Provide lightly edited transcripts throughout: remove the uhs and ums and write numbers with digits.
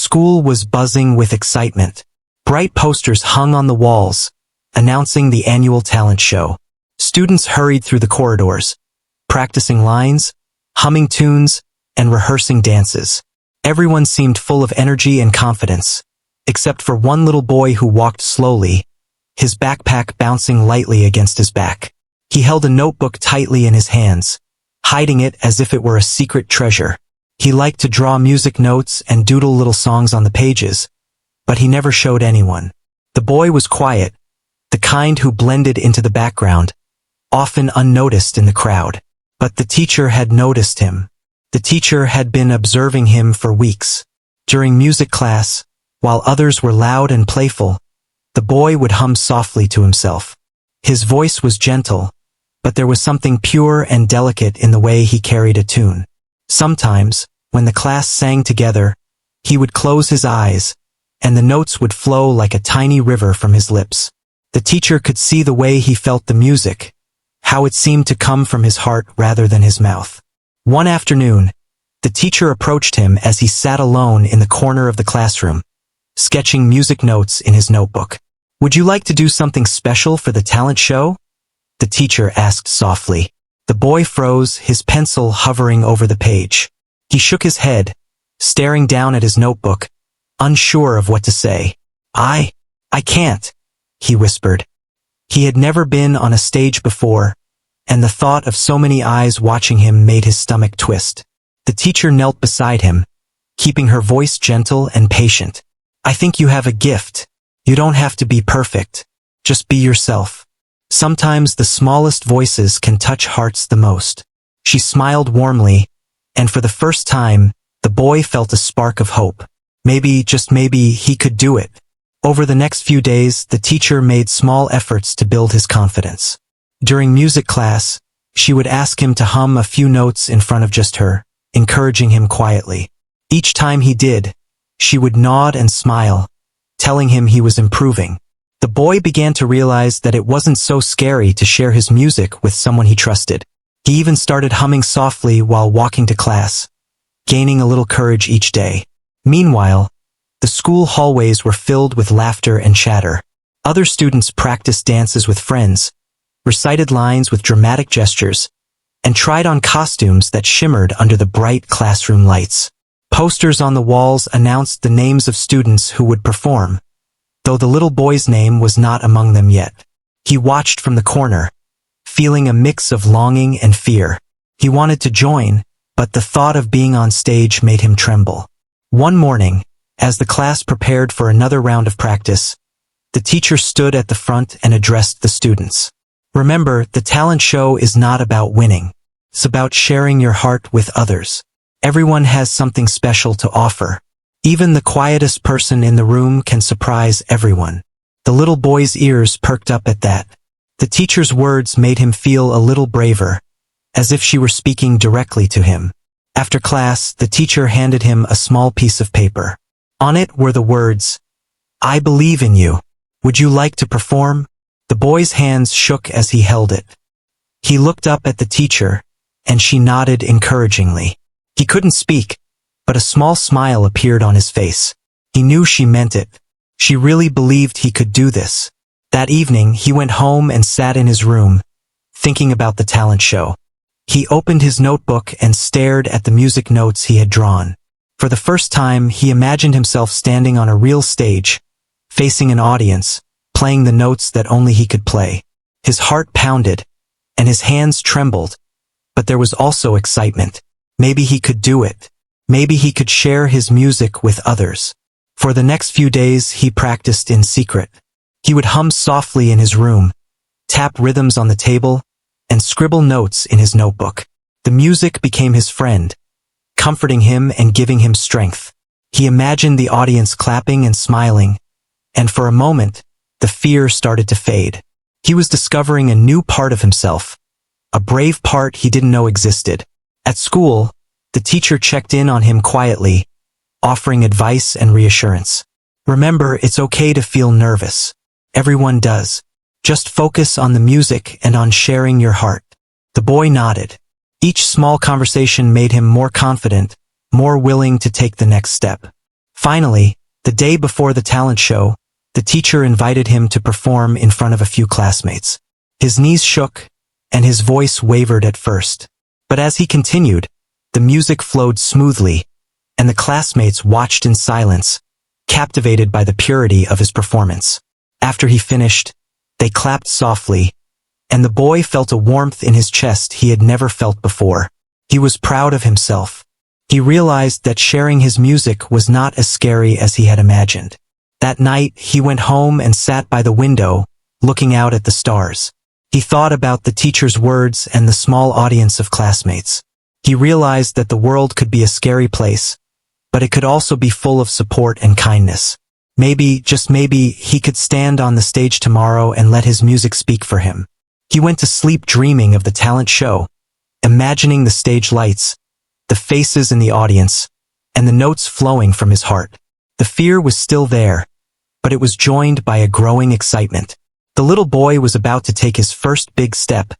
school was buzzing with excitement. Bright posters hung on the walls, announcing the annual talent show. Students hurried through the corridors, practicing lines, humming tunes, and rehearsing dances. Everyone seemed full of energy and confidence, except for one little boy who walked slowly, his backpack bouncing lightly against his back. He held a notebook tightly in his hands, hiding it as if it were a secret treasure. He liked to draw music notes and doodle little songs on the pages, but he never showed anyone. The boy was quiet, the kind who blended into the background, often unnoticed in the crowd. But the teacher had noticed him. The teacher had been observing him for weeks. During music class, while others were loud and playful, the boy would hum softly to himself. His voice was gentle, but there was something pure and delicate in the way he carried a tune. Sometimes, when the class sang together, he would close his eyes, and the notes would flow like a tiny river from his lips. The teacher could see the way he felt the music, how it seemed to come from his heart rather than his mouth. One afternoon, the teacher approached him as he sat alone in the corner of the classroom, sketching music notes in his notebook. "Would you like to do something special for the talent show?" the teacher asked softly. The boy froze, his pencil hovering over the page. He shook his head, staring down at his notebook, unsure of what to say. I can't," he whispered. He had never been on a stage before, and the thought of so many eyes watching him made his stomach twist. The teacher knelt beside him, keeping her voice gentle and patient. "I think you have a gift. You don't have to be perfect. Just be yourself. Sometimes the smallest voices can touch hearts the most." She smiled warmly, and for the first time, the boy felt a spark of hope. Maybe, just maybe, he could do it. Over the next few days, the teacher made small efforts to build his confidence. During music class, she would ask him to hum a few notes in front of just her, encouraging him quietly. Each time he did, she would nod and smile, telling him he was improving. The boy began to realize that it wasn't so scary to share his music with someone he trusted. He even started humming softly while walking to class, gaining a little courage each day. Meanwhile, the school hallways were filled with laughter and chatter. Other students practiced dances with friends, recited lines with dramatic gestures, and tried on costumes that shimmered under the bright classroom lights. Posters on the walls announced the names of students who would perform, though the little boy's name was not among them yet. He watched from the corner, feeling a mix of longing and fear. He wanted to join, but the thought of being on stage made him tremble. One morning, as the class prepared for another round of practice, the teacher stood at the front and addressed the students. "Remember, the talent show is not about winning. It's about sharing your heart with others. Everyone has something special to offer. Even the quietest person in the room can surprise everyone." The little boy's ears perked up at that. The teacher's words made him feel a little braver, as if she were speaking directly to him. After class, the teacher handed him a small piece of paper. On it were the words, "I believe in you. Would you like to perform?" The boy's hands shook as he held it. He looked up at the teacher, and she nodded encouragingly. He couldn't speak, but a small smile appeared on his face. He knew she meant it. She really believed he could do this. That evening, he went home and sat in his room, thinking about the talent show. He opened his notebook and stared at the music notes he had drawn. For the first time, he imagined himself standing on a real stage, facing an audience, playing the notes that only he could play. His heart pounded, and his hands trembled, but there was also excitement. Maybe he could do it. Maybe he could share his music with others. For the next few days, he practiced in secret. He would hum softly in his room, tap rhythms on the table, and scribble notes in his notebook. The music became his friend, comforting him and giving him strength. He imagined the audience clapping and smiling, and for a moment, the fear started to fade. He was discovering a new part of himself, a brave part he didn't know existed. At school, the teacher checked in on him quietly, offering advice and reassurance. "Remember, it's okay to feel nervous. Everyone does. Just focus on the music and on sharing your heart." The boy nodded. Each small conversation made him more confident, more willing to take the next step. Finally, the day before the talent show, the teacher invited him to perform in front of a few classmates. His knees shook, and his voice wavered at first. But as he continued, the music flowed smoothly, and the classmates watched in silence, captivated by the purity of his performance. After he finished, they clapped softly, and the boy felt a warmth in his chest he had never felt before. He was proud of himself. He realized that sharing his music was not as scary as he had imagined. That night, he went home and sat by the window, looking out at the stars. He thought about the teacher's words and the small audience of classmates. He realized that the world could be a scary place, but it could also be full of support and kindness. Maybe, just maybe, he could stand on the stage tomorrow and let his music speak for him. He went to sleep dreaming of the talent show, imagining the stage lights, the faces in the audience, and the notes flowing from his heart. The fear was still there, but it was joined by a growing excitement. The little boy was about to take his first big step,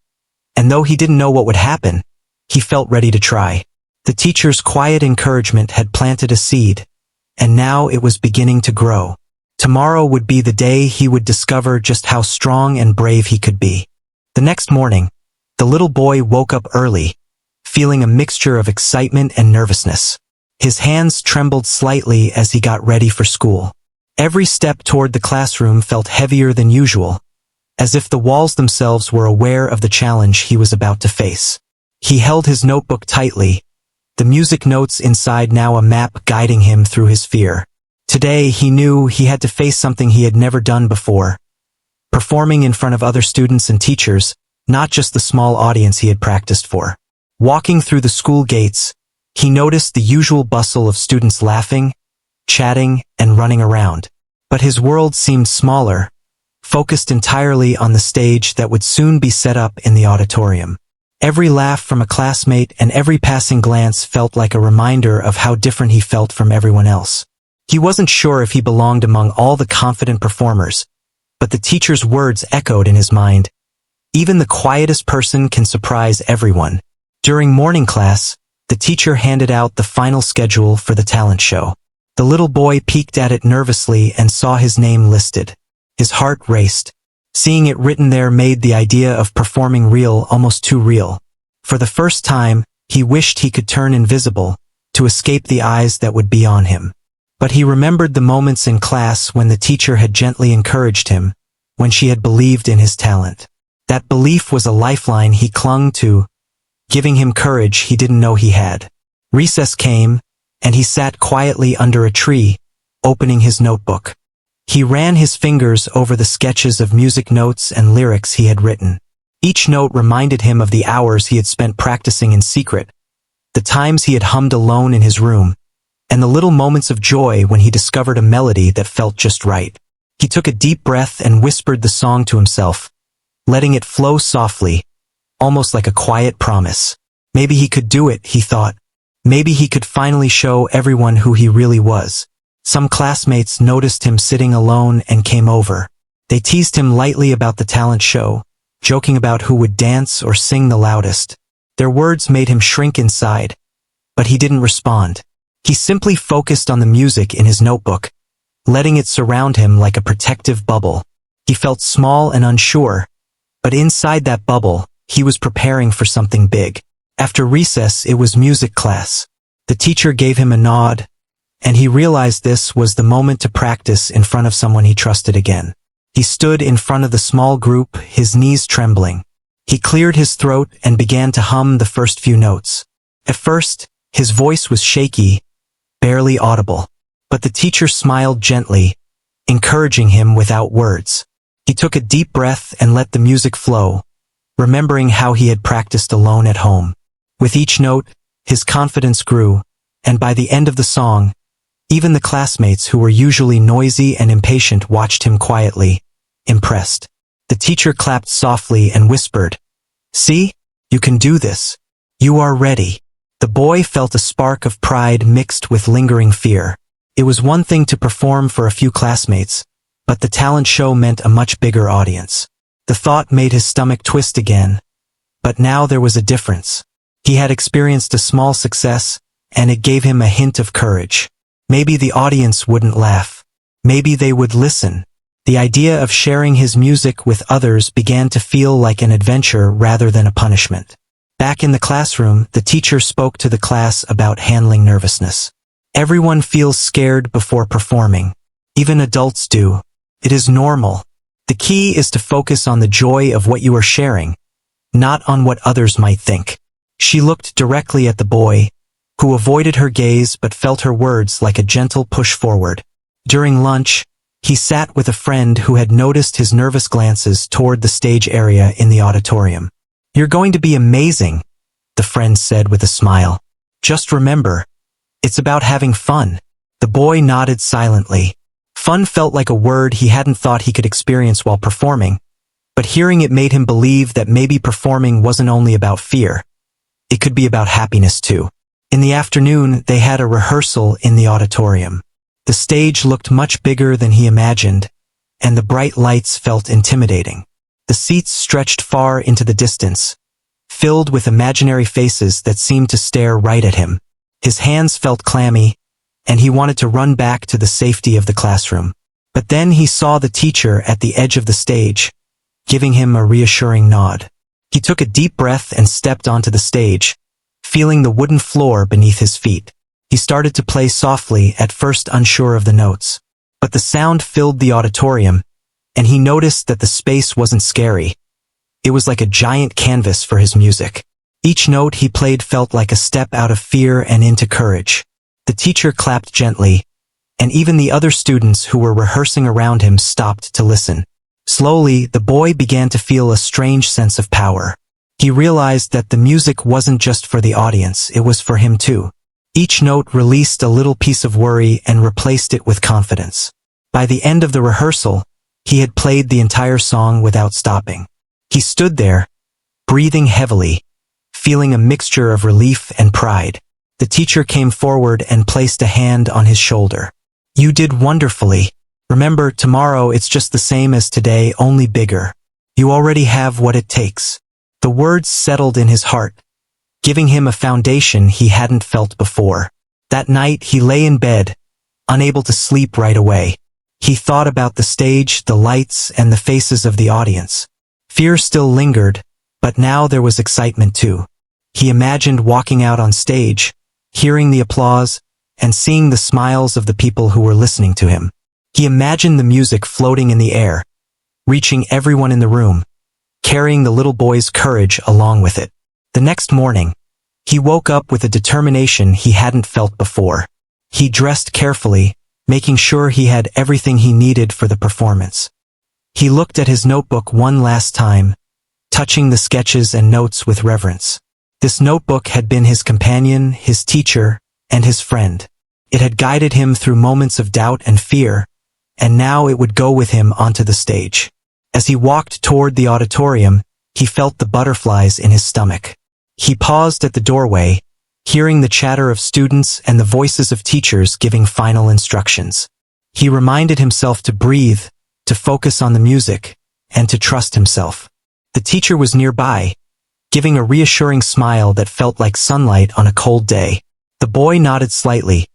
and though he didn't know what would happen, he felt ready to try. The teacher's quiet encouragement had planted a seed, and now it was beginning to grow. Tomorrow would be the day he would discover just how strong and brave he could be. The next morning, the little boy woke up early, feeling a mixture of excitement and nervousness. His hands trembled slightly as he got ready for school. Every step toward the classroom felt heavier than usual, as if the walls themselves were aware of the challenge he was about to face. He held his notebook tightly, the music notes inside now a map guiding him through his fear. Today he knew he had to face something he had never done before, performing in front of other students and teachers, not just the small audience he had practiced for. Walking through the school gates, he noticed the usual bustle of students laughing, chatting, and running around. But his world seemed smaller, focused entirely on the stage that would soon be set up in the auditorium. Every laugh from a classmate and every passing glance felt like a reminder of how different he felt from everyone else. He wasn't sure if he belonged among all the confident performers, but the teacher's words echoed in his mind. Even the quietest person can surprise everyone. During morning class, the teacher handed out the final schedule for the talent show. The little boy peeked at it nervously and saw his name listed. His heart raced. Seeing it written there made the idea of performing real almost too real. For the first time, he wished he could turn invisible, to escape the eyes that would be on him. But he remembered the moments in class when the teacher had gently encouraged him, when she had believed in his talent. That belief was a lifeline he clung to, giving him courage he didn't know he had. Recess came, and he sat quietly under a tree, opening his notebook. He ran his fingers over the sketches of music notes and lyrics he had written. Each note reminded him of the hours he had spent practicing in secret, the times he had hummed alone in his room, and the little moments of joy when he discovered a melody that felt just right. He took a deep breath and whispered the song to himself, letting it flow softly, almost like a quiet promise. Maybe he could do it, he thought. Maybe he could finally show everyone who he really was. Some classmates noticed him sitting alone and came over. They teased him lightly about the talent show, joking about who would dance or sing the loudest. Their words made him shrink inside, but he didn't respond. He simply focused on the music in his notebook, letting it surround him like a protective bubble. He felt small and unsure, but inside that bubble, he was preparing for something big. After recess, it was music class. The teacher gave him a nod, and he realized this was the moment to practice in front of someone he trusted again. He stood in front of the small group, his knees trembling. He cleared his throat and began to hum the first few notes. At first, his voice was shaky, barely audible, but the teacher smiled gently, encouraging him without words. He took a deep breath and let the music flow, remembering how he had practiced alone at home. With each note, his confidence grew, and by the end of the song, even the classmates who were usually noisy and impatient watched him quietly, impressed. The teacher clapped softly and whispered, "See, you can do this. You are ready." The boy felt a spark of pride mixed with lingering fear. It was one thing to perform for a few classmates, but the talent show meant a much bigger audience. The thought made his stomach twist again. But now there was a difference. He had experienced a small success, and it gave him a hint of courage. Maybe the audience wouldn't laugh. Maybe they would listen. The idea of sharing his music with others began to feel like an adventure rather than a punishment. Back in the classroom, the teacher spoke to the class about handling nervousness. Everyone feels scared before performing. Even adults do. It is normal. The key is to focus on the joy of what you are sharing, not on what others might think. She looked directly at the boy, who avoided her gaze but felt her words like a gentle push forward. During lunch, he sat with a friend who had noticed his nervous glances toward the stage area in the auditorium. "You're going to be amazing," the friend said with a smile. "Just remember, it's about having fun." The boy nodded silently. Fun felt like a word he hadn't thought he could experience while performing, but hearing it made him believe that maybe performing wasn't only about fear. It could be about happiness too. In the afternoon, they had a rehearsal in the auditorium. The stage looked much bigger than he imagined, and the bright lights felt intimidating. The seats stretched far into the distance, filled with imaginary faces that seemed to stare right at him. His hands felt clammy, and he wanted to run back to the safety of the classroom. But then he saw the teacher at the edge of the stage, giving him a reassuring nod. He took a deep breath and stepped onto the stage, feeling the wooden floor beneath his feet. He started to play softly, at first unsure of the notes. But the sound filled the auditorium, and he noticed that the space wasn't scary. It was like a giant canvas for his music. Each note he played felt like a step out of fear and into courage. The teacher clapped gently, and even the other students who were rehearsing around him stopped to listen. Slowly, the boy began to feel a strange sense of power. He realized that the music wasn't just for the audience, it was for him too. Each note released a little piece of worry and replaced it with confidence. By the end of the rehearsal, he had played the entire song without stopping. He stood there, breathing heavily, feeling a mixture of relief and pride. The teacher came forward and placed a hand on his shoulder. "You did wonderfully. Remember, tomorrow it's just the same as today, only bigger. You already have what it takes." The words settled in his heart, giving him a foundation he hadn't felt before. That night he lay in bed, unable to sleep right away. He thought about the stage, the lights, and the faces of the audience. Fear still lingered, but now there was excitement too. He imagined walking out on stage, hearing the applause, and seeing the smiles of the people who were listening to him. He imagined the music floating in the air, reaching everyone in the room, carrying the little boy's courage along with it. The next morning, he woke up with a determination he hadn't felt before. He dressed carefully, making sure he had everything he needed for the performance. He looked at his notebook one last time, touching the sketches and notes with reverence. This notebook had been his companion, his teacher, and his friend. It had guided him through moments of doubt and fear, and now it would go with him onto the stage. As he walked toward the auditorium, he felt the butterflies in his stomach. He paused at the doorway, hearing the chatter of students and the voices of teachers giving final instructions. He reminded himself to breathe, to focus on the music, and to trust himself. The teacher was nearby, giving a reassuring smile that felt like sunlight on a cold day. The boy nodded slightly,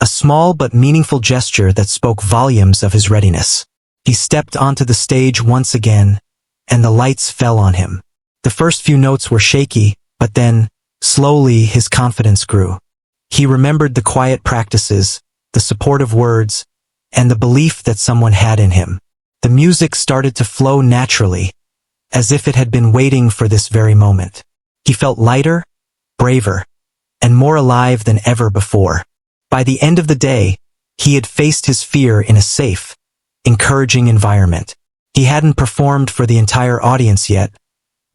a small but meaningful gesture that spoke volumes of his readiness. He stepped onto the stage once again, and the lights fell on him. The first few notes were shaky, but then, slowly, his confidence grew. He remembered the quiet practices, the supportive words, and the belief that someone had in him. The music started to flow naturally, as if it had been waiting for this very moment. He felt lighter, braver, and more alive than ever before. By the end of the day, he had faced his fear in a safe, encouraging environment. He hadn't performed for the entire audience yet,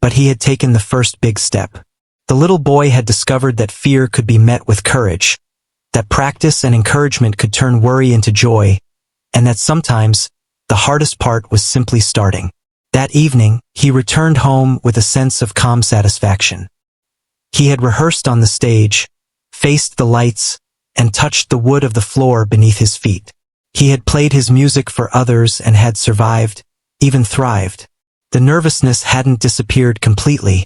but he had taken the first big step. The little boy had discovered that fear could be met with courage, that practice and encouragement could turn worry into joy, and that sometimes, the hardest part was simply starting. That evening, he returned home with a sense of calm satisfaction. He had rehearsed on the stage, faced the lights, and touched the wood of the floor beneath his feet. He had played his music for others and had survived, even thrived. The nervousness hadn't disappeared completely,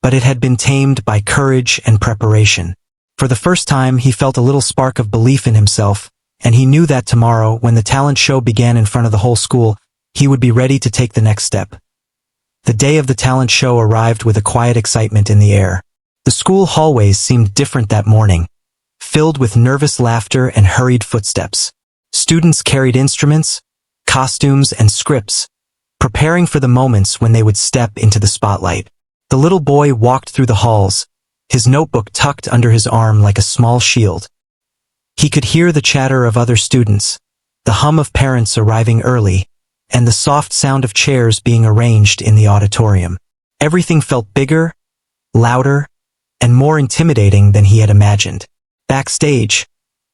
but it had been tamed by courage and preparation. For the first time, he felt a little spark of belief in himself, and he knew that tomorrow, when the talent show began in front of the whole school, he would be ready to take the next step. The day of the talent show arrived with a quiet excitement in the air. The school hallways seemed different that morning, filled with nervous laughter and hurried footsteps. Students carried instruments, costumes, and scripts, preparing for the moments when they would step into the spotlight. The little boy walked through the halls, his notebook tucked under his arm like a small shield. He could hear the chatter of other students, the hum of parents arriving early, and the soft sound of chairs being arranged in the auditorium. Everything felt bigger, louder, and more intimidating than he had imagined. Backstage,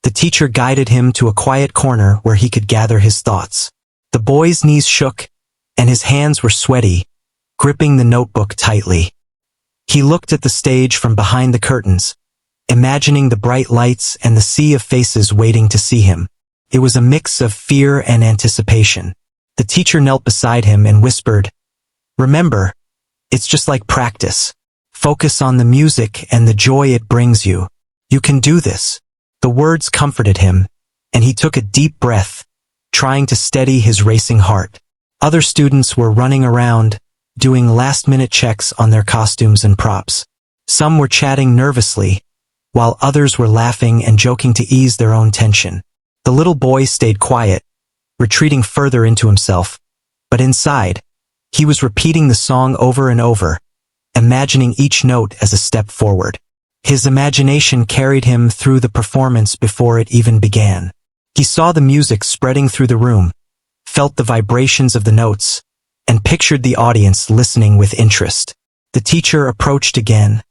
the teacher guided him to a quiet corner where he could gather his thoughts. The boy's knees shook, and his hands were sweaty, gripping the notebook tightly. He looked at the stage from behind the curtains, imagining the bright lights and the sea of faces waiting to see him. It was a mix of fear and anticipation. The teacher knelt beside him and whispered, "Remember, it's just like practice. Focus on the music and the joy it brings you. You can do this." The words comforted him, and he took a deep breath, trying to steady his racing heart. Other students were running around, doing last-minute checks on their costumes and props. Some were chatting nervously, while others were laughing and joking to ease their own tension. The little boy stayed quiet, retreating further into himself, but inside, he was repeating the song over and over, imagining each note as a step forward. His imagination carried him through the performance before it even began. He saw the music spreading through the room, felt the vibrations of the notes, and pictured the audience listening with interest. The teacher approached again,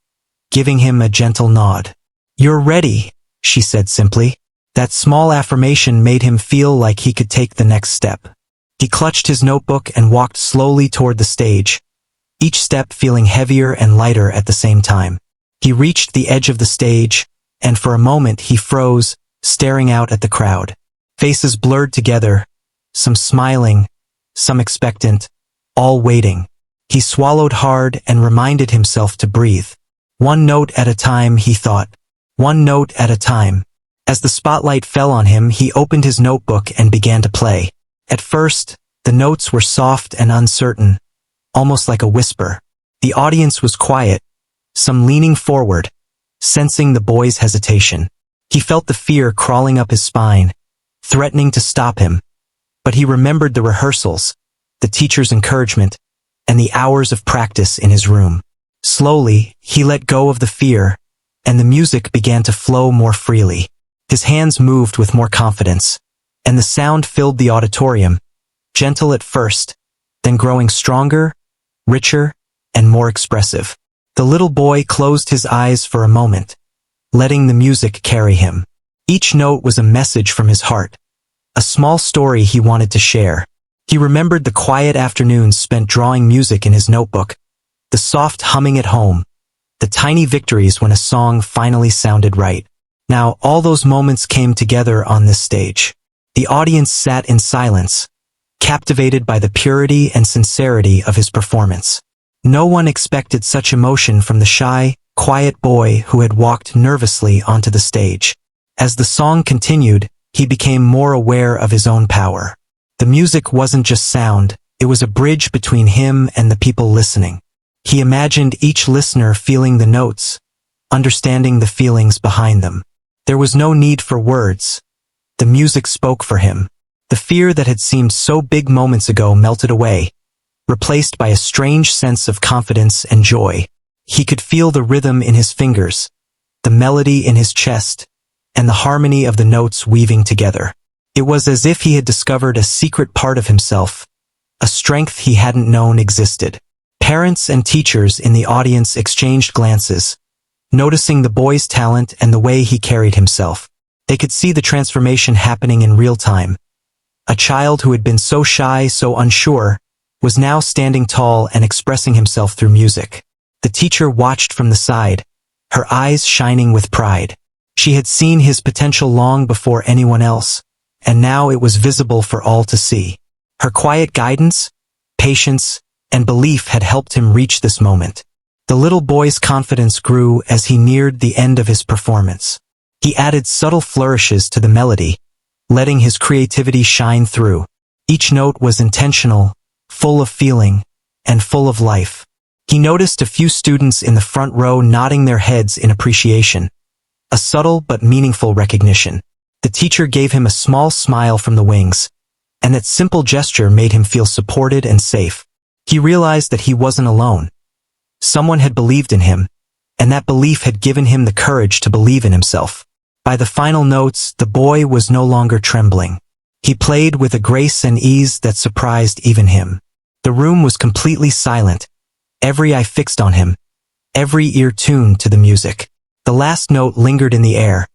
giving him a gentle nod. "You're ready," she said simply. That small affirmation made him feel like he could take the next step. He clutched his notebook and walked slowly toward the stage, each step feeling heavier and lighter at the same time. He reached the edge of the stage, and for a moment he froze, staring out at the crowd. Faces blurred together, some smiling, some expectant, all waiting. He swallowed hard and reminded himself to breathe. One note at a time, he thought. One note at a time. As the spotlight fell on him, he opened his notebook and began to play. At first, the notes were soft and uncertain, almost like a whisper. The audience was quiet, some leaning forward, sensing the boy's hesitation. He felt the fear crawling up his spine, threatening to stop him. But he remembered the rehearsals, the teacher's encouragement, and the hours of practice in his room. Slowly, he let go of the fear, and the music began to flow more freely. His hands moved with more confidence, and the sound filled the auditorium, gentle at first, then growing stronger, richer, and more expressive. The little boy closed his eyes for a moment, letting the music carry him. Each note was a message from his heart, a small story he wanted to share. He remembered the quiet afternoons spent drawing music in his notebook, the soft humming at home, the tiny victories when a song finally sounded right. Now, all those moments came together on this stage. The audience sat in silence, captivated by the purity and sincerity of his performance. No one expected such emotion from the shy, quiet boy who had walked nervously onto the stage. As the song continued, he became more aware of his own power. The music wasn't just sound, it was a bridge between him and the people listening. He imagined each listener feeling the notes, understanding the feelings behind them. There was no need for words. The music spoke for him. The fear that had seemed so big moments ago melted away, replaced by a strange sense of confidence and joy. He could feel the rhythm in his fingers, the melody in his chest, and the harmony of the notes weaving together. It was as if he had discovered a secret part of himself, a strength he hadn't known existed. Parents and teachers in the audience exchanged glances, noticing the boy's talent and the way he carried himself. They could see the transformation happening in real time. A child who had been so shy, so unsure, was now standing tall and expressing himself through music. The teacher watched from the side, her eyes shining with pride. She had seen his potential long before anyone else, and now it was visible for all to see. Her quiet guidance, patience, and belief had helped him reach this moment. The little boy's confidence grew as he neared the end of his performance. He added subtle flourishes to the melody, letting his creativity shine through. Each note was intentional, full of feeling, and full of life. He noticed a few students in the front row nodding their heads in appreciation, a subtle but meaningful recognition. The teacher gave him a small smile from the wings, and that simple gesture made him feel supported and safe. He realized that he wasn't alone. Someone had believed in him, and that belief had given him the courage to believe in himself. By the final notes, the boy was no longer trembling. He played with a grace and ease that surprised even him. The room was completely silent, every eye fixed on him, every ear tuned to the music. The last note lingered in the air,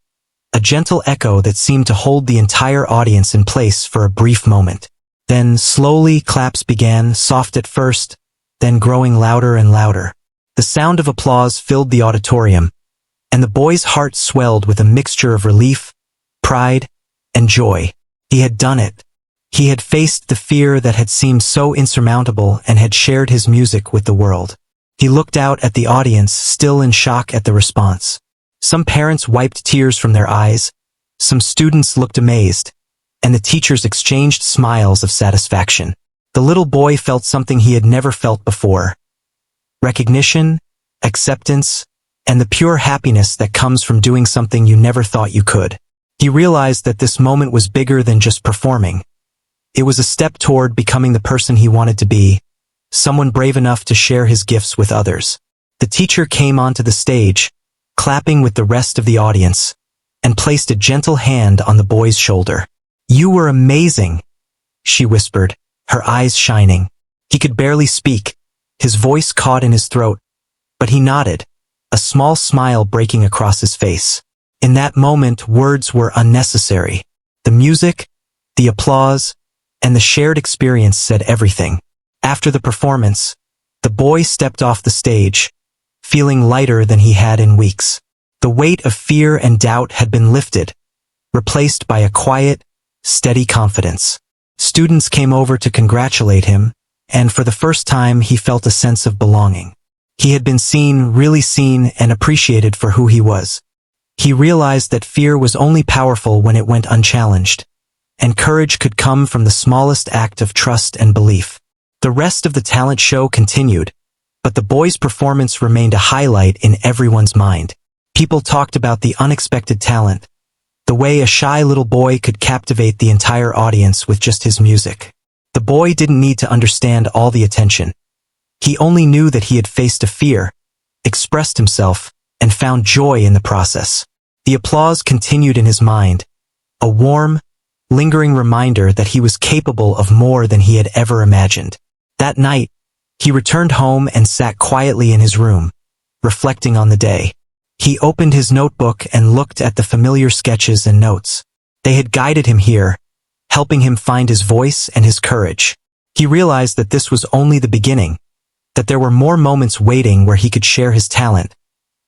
a gentle echo that seemed to hold the entire audience in place for a brief moment. Then, slowly, claps began, soft at first, then growing louder and louder. The sound of applause filled the auditorium, and the boy's heart swelled with a mixture of relief, pride, and joy. He had done it. He had faced the fear that had seemed so insurmountable and had shared his music with the world. He looked out at the audience, still in shock at the response. Some parents wiped tears from their eyes, some students looked amazed, and the teachers exchanged smiles of satisfaction. The little boy felt something he had never felt before: recognition, acceptance, and the pure happiness that comes from doing something you never thought you could. He realized that this moment was bigger than just performing. It was a step toward becoming the person he wanted to be, someone brave enough to share his gifts with others. The teacher came onto the stage, clapping with the rest of the audience, and placed a gentle hand on the boy's shoulder. "You were amazing," she whispered, her eyes shining. He could barely speak, his voice caught in his throat, but he nodded, a small smile breaking across his face. In that moment, words were unnecessary. The music, the applause, and the shared experience said everything. After the performance, the boy stepped off the stage, feeling lighter than he had in weeks. The weight of fear and doubt had been lifted, replaced by a quiet, steady confidence. Students came over to congratulate him, and for the first time he felt a sense of belonging. He had been seen, really seen, and appreciated for who he was. He realized that fear was only powerful when it went unchallenged, and courage could come from the smallest act of trust and belief. The rest of the talent show continued, but the boy's performance remained a highlight in everyone's mind. People talked about the unexpected talent, the way a shy little boy could captivate the entire audience with just his music. The boy didn't need to understand all the attention. He only knew that he had faced a fear, expressed himself, and found joy in the process. The applause continued in his mind, a warm, lingering reminder that he was capable of more than he had ever imagined. That night, he returned home and sat quietly in his room, reflecting on the day. He opened his notebook and looked at the familiar sketches and notes. They had guided him here, helping him find his voice and his courage. He realized that this was only the beginning, that there were more moments waiting where he could share his talent,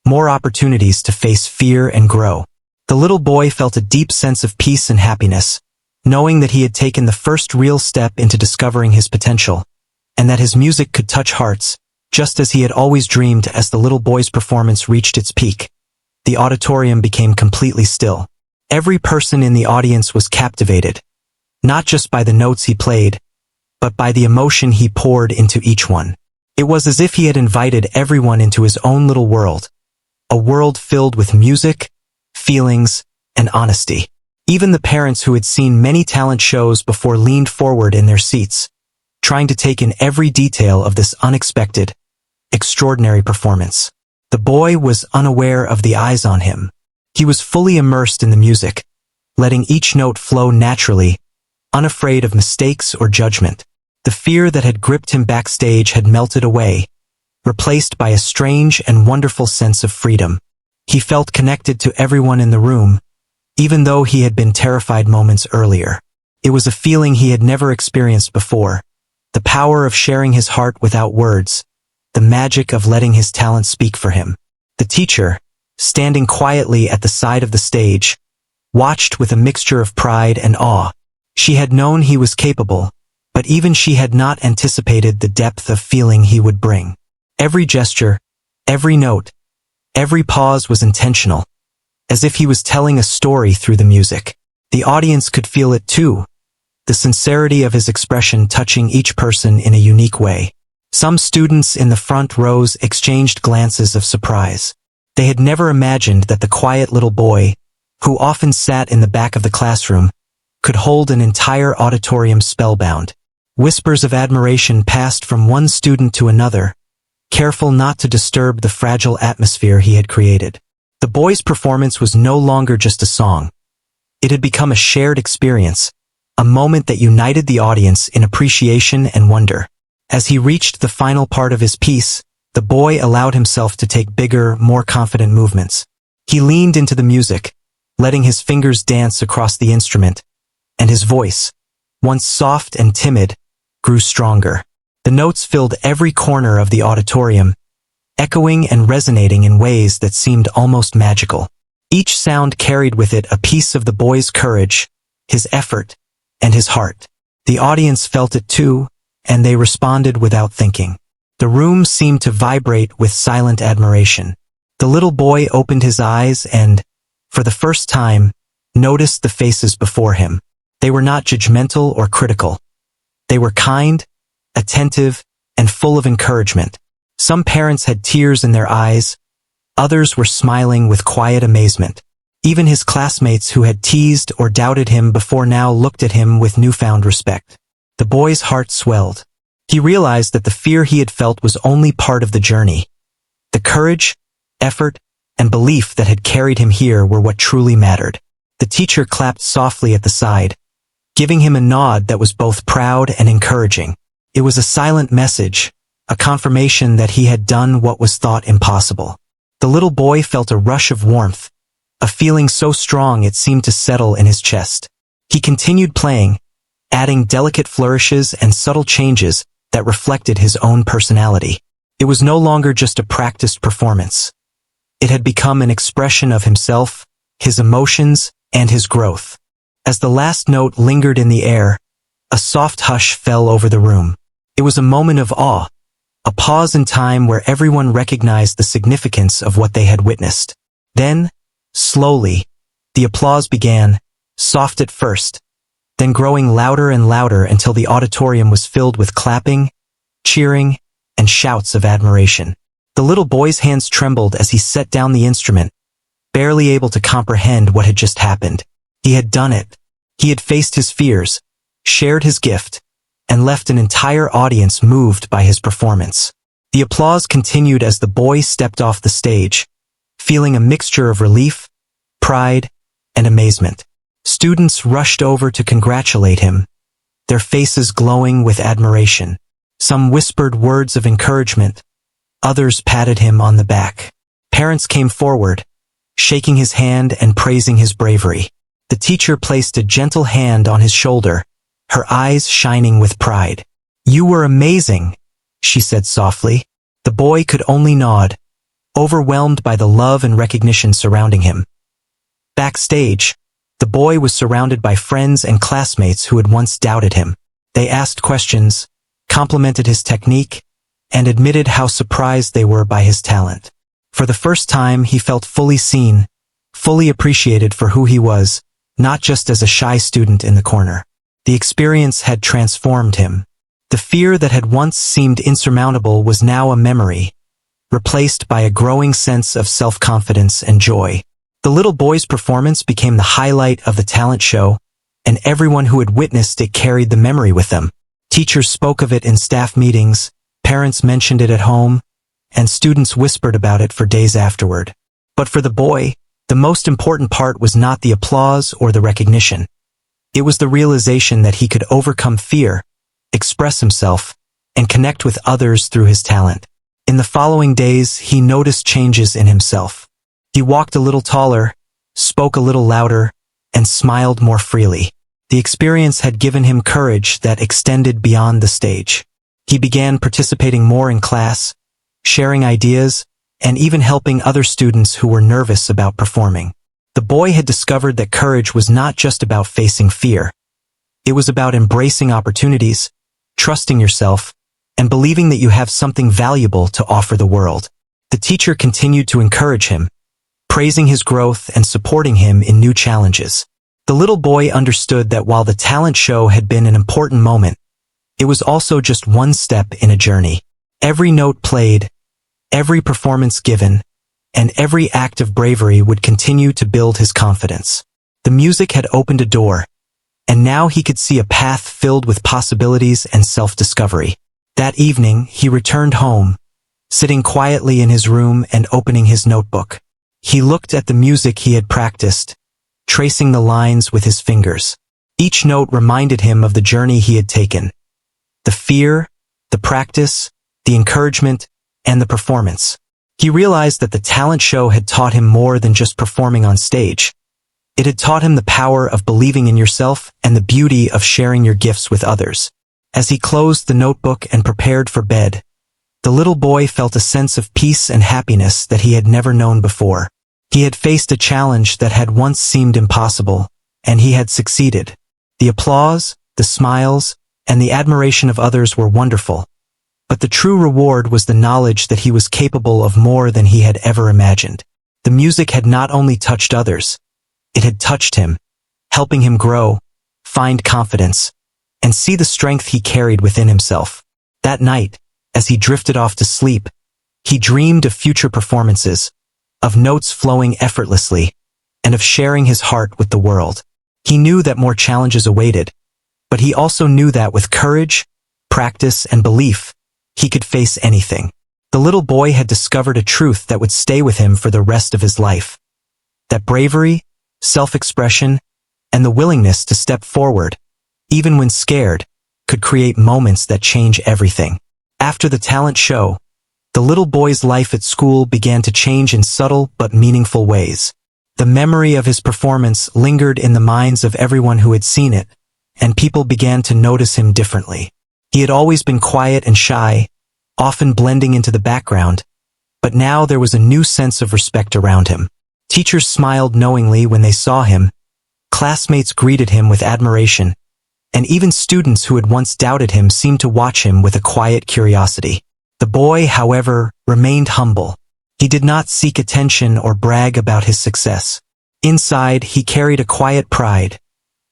more opportunities to face fear and grow. The little boy felt a deep sense of peace and happiness, knowing that he had taken the first real step into discovering his potential, and that his music could touch hearts, just as he had always dreamed. As the little boy's performance reached its peak, the auditorium became completely still. Every person in the audience was captivated, not just by the notes he played, but by the emotion he poured into each one. It was as if he had invited everyone into his own little world, a world filled with music, feelings, and honesty. Even the parents who had seen many talent shows before leaned forward in their seats, trying to take in every detail of this unexpected, extraordinary performance. The boy was unaware of the eyes on him. He was fully immersed in the music, letting each note flow naturally, unafraid of mistakes or judgment. The fear that had gripped him backstage had melted away, replaced by a strange and wonderful sense of freedom. He felt connected to everyone in the room, even though he had been terrified moments earlier. It was a feeling he had never experienced before, the power of sharing his heart without words, the magic of letting his talent speak for him. The teacher, standing quietly at the side of the stage, watched with a mixture of pride and awe. She had known he was capable, but even she had not anticipated the depth of feeling he would bring. Every gesture, every note, every pause was intentional, as if he was telling a story through the music. The audience could feel it too, the sincerity of his expression touching each person in a unique way. Some students in the front rows exchanged glances of surprise. They had never imagined that the quiet little boy, who often sat in the back of the classroom, could hold an entire auditorium spellbound. Whispers of admiration passed from one student to another, careful not to disturb the fragile atmosphere he had created. The boy's performance was no longer just a song. It had become a shared experience, a moment that united the audience in appreciation and wonder. As he reached the final part of his piece, the boy allowed himself to take bigger, more confident movements. He leaned into the music, letting his fingers dance across the instrument, and his voice, once soft and timid, grew stronger. The notes filled every corner of the auditorium, echoing and resonating in ways that seemed almost magical. Each sound carried with it a piece of the boy's courage, his effort, and his heart. The audience felt it too, and they responded without thinking. The room seemed to vibrate with silent admiration. The little boy opened his eyes and, for the first time, noticed the faces before him. They were not judgmental or critical. They were kind, attentive, and full of encouragement. Some parents had tears in their eyes, others were smiling with quiet amazement. Even his classmates who had teased or doubted him before now looked at him with newfound respect. The boy's heart swelled. He realized that the fear he had felt was only part of the journey. The courage, effort, and belief that had carried him here were what truly mattered. The teacher clapped softly at the side, giving him a nod that was both proud and encouraging. It was a silent message, a confirmation that he had done what was thought impossible. The little boy felt a rush of warmth, a feeling so strong it seemed to settle in his chest. He continued playing, adding delicate flourishes and subtle changes that reflected his own personality. It was no longer just a practiced performance. It had become an expression of himself, his emotions, and his growth. As the last note lingered in the air, a soft hush fell over the room. It was a moment of awe, a pause in time where everyone recognized the significance of what they had witnessed. Then, slowly, the applause began, soft at first, then growing louder and louder until the auditorium was filled with clapping, cheering, and shouts of admiration. The little boy's hands trembled as he set down the instrument, barely able to comprehend what had just happened. He had done it. He had faced his fears, shared his gift, and left an entire audience moved by his performance. The applause continued as the boy stepped off the stage, feeling a mixture of relief, pride, and amazement. Students rushed over to congratulate him, their faces glowing with admiration. Some whispered words of encouragement, others patted him on the back. Parents came forward, shaking his hand and praising his bravery. The teacher placed a gentle hand on his shoulder, her eyes shining with pride. "You were amazing," she said softly. The boy could only nod, overwhelmed by the love and recognition surrounding him. Backstage, the boy was surrounded by friends and classmates who had once doubted him. They asked questions, complimented his technique, and admitted how surprised they were by his talent. For the first time, he felt fully seen, fully appreciated for who he was, not just as a shy student in the corner. The experience had transformed him. The fear that had once seemed insurmountable was now a memory, replaced by a growing sense of self-confidence and joy. The little boy's performance became the highlight of the talent show, and everyone who had witnessed it carried the memory with them. Teachers spoke of it in staff meetings, parents mentioned it at home, and students whispered about it for days afterward. But for the boy, the most important part was not the applause or the recognition. It was the realization that he could overcome fear, express himself, and connect with others through his talent. In the following days, he noticed changes in himself. He walked a little taller, spoke a little louder, and smiled more freely. The experience had given him courage that extended beyond the stage. He began participating more in class, sharing ideas, and even helping other students who were nervous about performing. The boy had discovered that courage was not just about facing fear. It was about embracing opportunities, trusting yourself, and believing that you have something valuable to offer the world. The teacher continued to encourage him, praising his growth and supporting him in new challenges. The little boy understood that while the talent show had been an important moment, it was also just one step in a journey. Every note played, every performance given, and every act of bravery would continue to build his confidence. The music had opened a door, and now he could see a path filled with possibilities and self-discovery. That evening, he returned home, sitting quietly in his room and opening his notebook. He looked at the music he had practiced, tracing the lines with his fingers. Each note reminded him of the journey he had taken. The fear, the practice, the encouragement, and the performance. He realized that the talent show had taught him more than just performing on stage. It had taught him the power of believing in yourself and the beauty of sharing your gifts with others. As he closed the notebook and prepared for bed, the little boy felt a sense of peace and happiness that he had never known before. He had faced a challenge that had once seemed impossible, and he had succeeded. The applause, the smiles, and the admiration of others were wonderful, but the true reward was the knowledge that he was capable of more than he had ever imagined. The music had not only touched others, it had touched him, helping him grow, find confidence, and see the strength he carried within himself. That night, as he drifted off to sleep, he dreamed of future performances, of notes flowing effortlessly, and of sharing his heart with the world. He knew that more challenges awaited, but he also knew that with courage, practice, and belief, he could face anything. The little boy had discovered a truth that would stay with him for the rest of his life. That bravery, self-expression, and the willingness to step forward, even when scared, could create moments that change everything. After the talent show, the little boy's life at school began to change in subtle but meaningful ways. The memory of his performance lingered in the minds of everyone who had seen it, and people began to notice him differently. He had always been quiet and shy, often blending into the background, but now there was a new sense of respect around him. Teachers smiled knowingly when they saw him, classmates greeted him with admiration, and even students who had once doubted him seemed to watch him with a quiet curiosity. The boy, however, remained humble. He did not seek attention or brag about his success. Inside, he carried a quiet pride,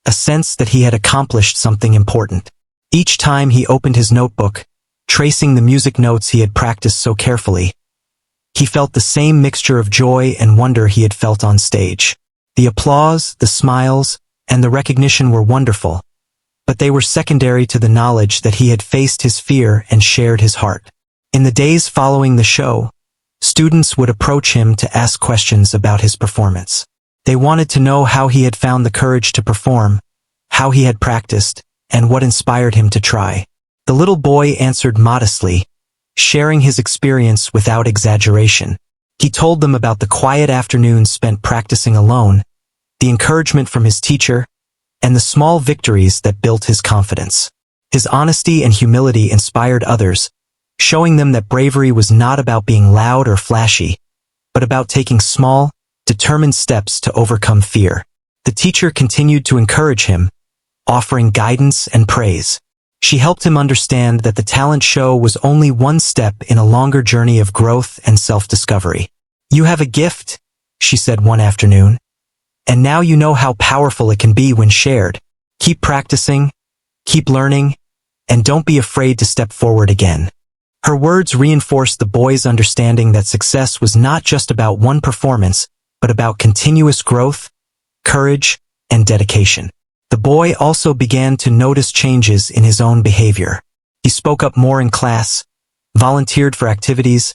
a sense that he had accomplished something important. Each time he opened his notebook, tracing the music notes he had practiced so carefully, he felt the same mixture of joy and wonder he had felt on stage. The applause, the smiles, and the recognition were wonderful, but they were secondary to the knowledge that he had faced his fear and shared his heart. In the days following the show, students would approach him to ask questions about his performance. They wanted to know how he had found the courage to perform, how he had practiced, and what inspired him to try. The little boy answered modestly, sharing his experience without exaggeration. He told them about the quiet afternoons spent practicing alone, the encouragement from his teacher, and the small victories that built his confidence. His honesty and humility inspired others, showing them that bravery was not about being loud or flashy, but about taking small, determined steps to overcome fear. The teacher continued to encourage him, offering guidance and praise. She helped him understand that the talent show was only one step in a longer journey of growth and self-discovery. "You have a gift," she said one afternoon, "and now you know how powerful it can be when shared. Keep practicing, keep learning, and don't be afraid to step forward again." Her words reinforced the boy's understanding that success was not just about one performance, but about continuous growth, courage, and dedication. The boy also began to notice changes in his own behavior. He spoke up more in class, volunteered for activities,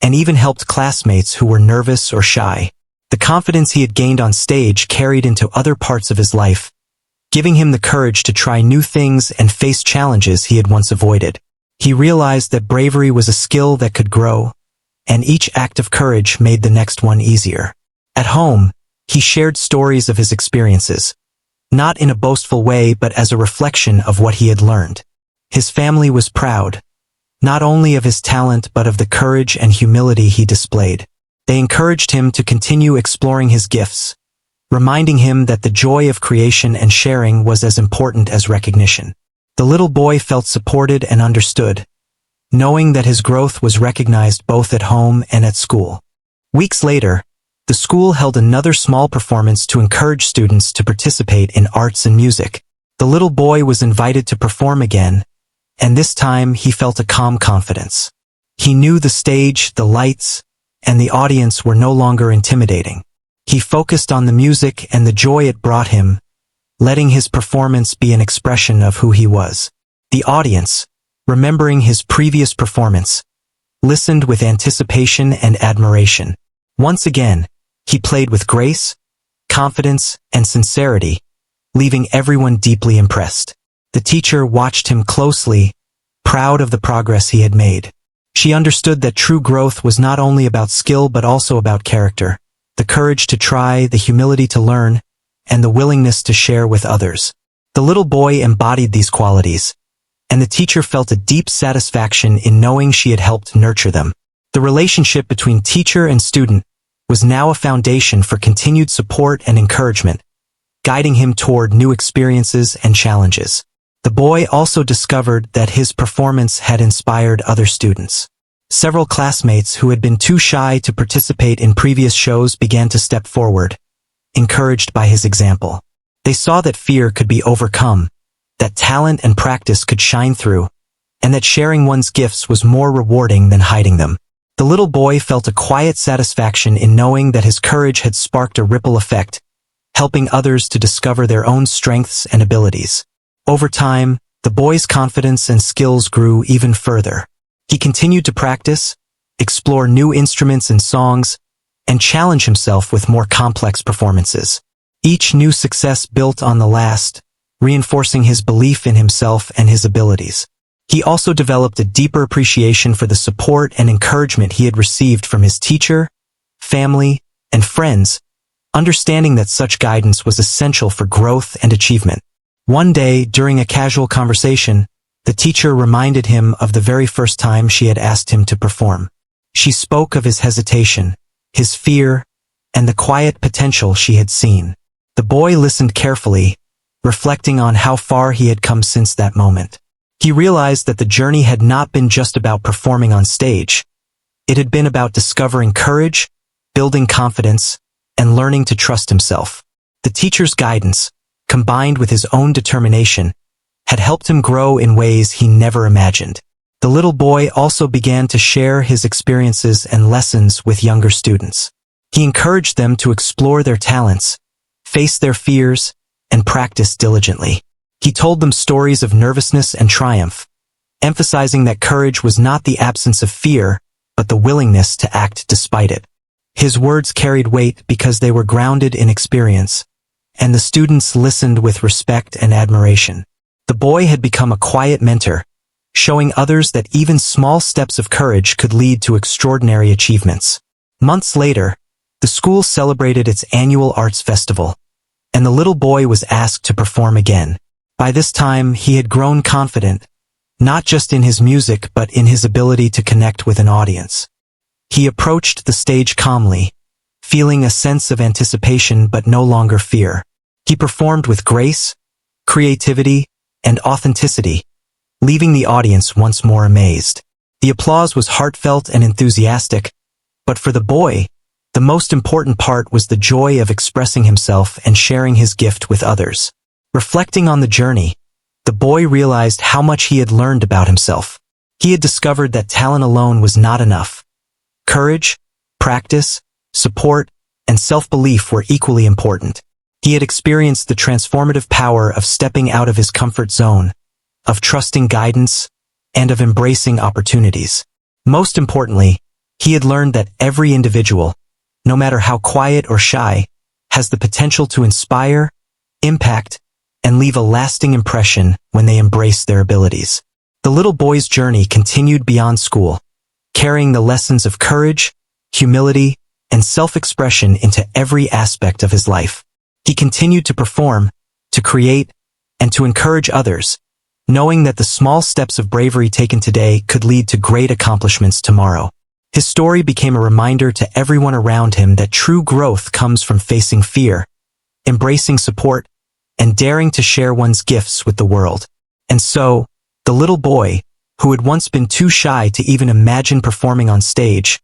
and even helped classmates who were nervous or shy. The confidence he had gained on stage carried into other parts of his life, giving him the courage to try new things and face challenges he had once avoided. He realized that bravery was a skill that could grow, and each act of courage made the next one easier. At home, he shared stories of his experiences, not in a boastful way but as a reflection of what he had learned. His family was proud, not only of his talent but of the courage and humility he displayed. They encouraged him to continue exploring his gifts, reminding him that the joy of creation and sharing was as important as recognition. The little boy felt supported and understood, knowing that his growth was recognized both at home and at school. Weeks later, the school held another small performance to encourage students to participate in arts and music. The little boy was invited to perform again, and this time he felt a calm confidence. He knew the stage, the lights, and the audience were no longer intimidating. He focused on the music and the joy it brought him, letting his performance be an expression of who he was. The audience, remembering his previous performance, listened with anticipation and admiration. Once again, he played with grace, confidence, and sincerity, leaving everyone deeply impressed. The teacher watched him closely, proud of the progress he had made. She understood that true growth was not only about skill but also about character, the courage to try, the humility to learn, and the willingness to share with others. The little boy embodied these qualities, and the teacher felt a deep satisfaction in knowing she had helped nurture them. The relationship between teacher and student was now a foundation for continued support and encouragement, guiding him toward new experiences and challenges. The boy also discovered that his performance had inspired other students. Several classmates who had been too shy to participate in previous shows began to step forward, encouraged by his example. They saw that fear could be overcome, that talent and practice could shine through, and that sharing one's gifts was more rewarding than hiding them. The little boy felt a quiet satisfaction in knowing that his courage had sparked a ripple effect, helping others to discover their own strengths and abilities. Over time, the boy's confidence and skills grew even further. He continued to practice, explore new instruments and songs, and challenge himself with more complex performances. Each new success built on the last, reinforcing his belief in himself and his abilities. He also developed a deeper appreciation for the support and encouragement he had received from his teacher, family, and friends, understanding that such guidance was essential for growth and achievement. One day, during a casual conversation, the teacher reminded him of the very first time she had asked him to perform. She spoke of his hesitation, his fear, and the quiet potential she had seen. The boy listened carefully, reflecting on how far he had come since that moment. He realized that the journey had not been just about performing on stage. It had been about discovering courage, building confidence, and learning to trust himself. The teacher's guidance, combined with his own determination, had helped him grow in ways he never imagined. The little boy also began to share his experiences and lessons with younger students. He encouraged them to explore their talents, face their fears, and practice diligently. He told them stories of nervousness and triumph, emphasizing that courage was not the absence of fear, but the willingness to act despite it. His words carried weight because they were grounded in experience, and the students listened with respect and admiration. The boy had become a quiet mentor, showing others that even small steps of courage could lead to extraordinary achievements. Months later, the school celebrated its annual arts festival, and the little boy was asked to perform again. By this time, he had grown confident, not just in his music but in his ability to connect with an audience. He approached the stage calmly, feeling a sense of anticipation but no longer fear. He performed with grace, creativity, and authenticity, leaving the audience once more amazed. The applause was heartfelt and enthusiastic, but for the boy, the most important part was the joy of expressing himself and sharing his gift with others. Reflecting on the journey, the boy realized how much he had learned about himself. He had discovered that talent alone was not enough. Courage, practice, support, and self-belief were equally important. He had experienced the transformative power of stepping out of his comfort zone, of trusting guidance, and of embracing opportunities. Most importantly, he had learned that every individual, no matter how quiet or shy, has the potential to inspire, impact, and leave a lasting impression when they embrace their abilities. The little boy's journey continued beyond school, carrying the lessons of courage, humility, and self-expression into every aspect of his life. He continued to perform, to create, and to encourage others, knowing that the small steps of bravery taken today could lead to great accomplishments tomorrow. His story became a reminder to everyone around him that true growth comes from facing fear, embracing support, and daring to share one's gifts with the world. And so, the little boy, who had once been too shy to even imagine performing on stage,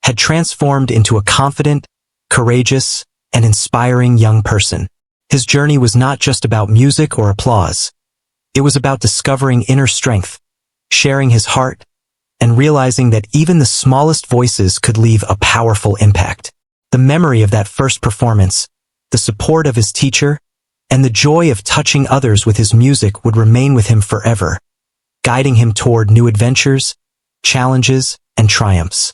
had transformed into a confident, courageous, and inspiring young person. His journey was not just about music or applause. It was about discovering inner strength, sharing his heart, and realizing that even the smallest voices could leave a powerful impact. The memory of that first performance, the support of his teacher, and the joy of touching others with his music would remain with him forever, guiding him toward new adventures, challenges, and triumphs.